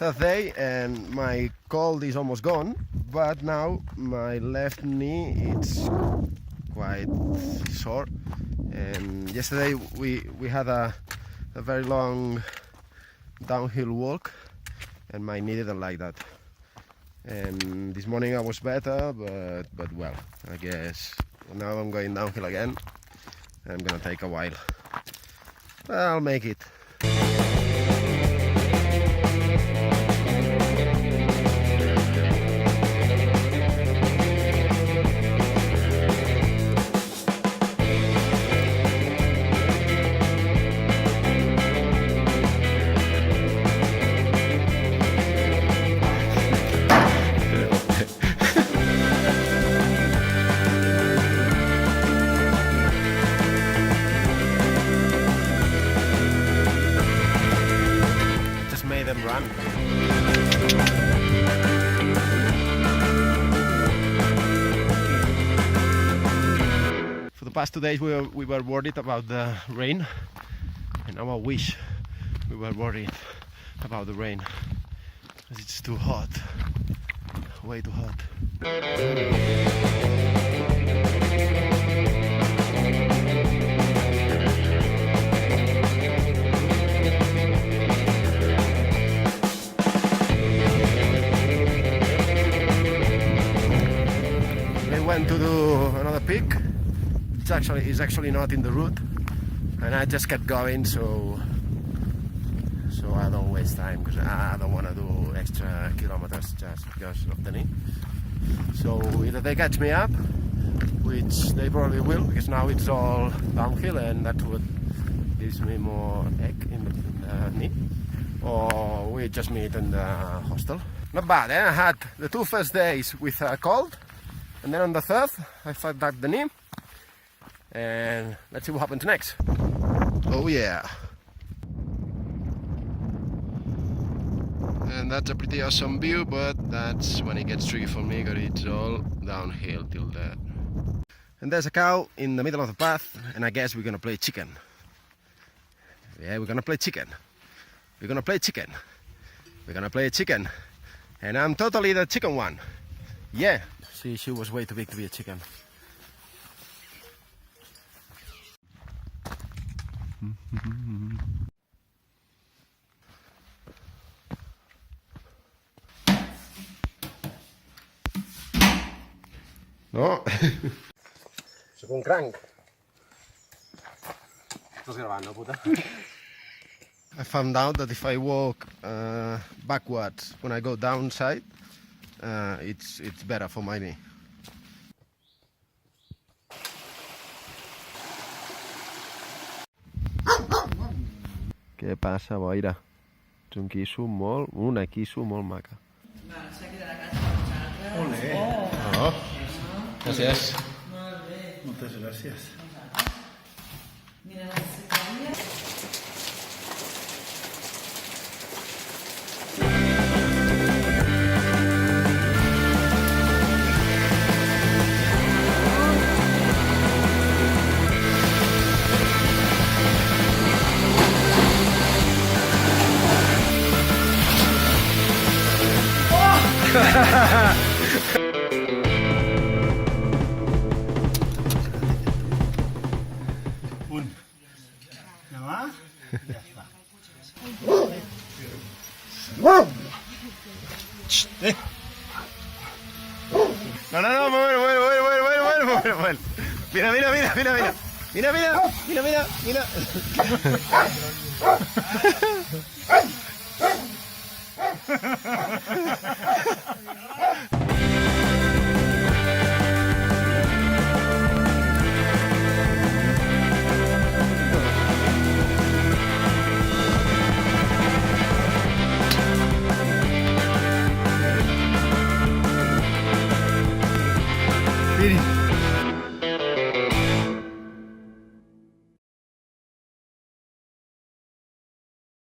third day and my cold is almost gone, but now my left knee it's quite sore. And yesterday we had a very long downhill walk and my knee didn't like that. And this morning I was better, but well, I guess now I'm going downhill again. I'm gonna take a while, but I'll make it. Run. For the past 2 days we were worried about the rain, and now I wish we were worried about the rain because it's too hot, way too hot. Went to do another peak. It's actually not in the route, and I just kept going so I don't waste time because I don't want to do extra kilometers just because of the knee. So either they catch me up, which they probably will because now it's all downhill and that's what gives me more ache in the knee, or we just meet in the hostel. Not bad, eh? I had the 2 first days with a cold. And then on the third, I felt back the knee, and let's see what happens next. Oh yeah! And that's a pretty awesome view, but that's when it gets tricky for me because it's all downhill till there. And there's a cow in the middle of the path, and I guess we're gonna play chicken. Yeah, we're gonna play chicken. We're gonna play chicken. We're gonna play chicken. And I'm totally the chicken one. Yeah. She was way too big to be a chicken. No. Sono un crank. Sto gravando, puta. I found out that if I walk backwards when I go downside, it's better for my knee. Què passa, boira? Ets un quisso una quisso molt maca. Olé! Oh. Gràcies. Moltes gràcies. Mira, la secretaria. Un. Demà? Ja està. No, bueno. Mira. Mira.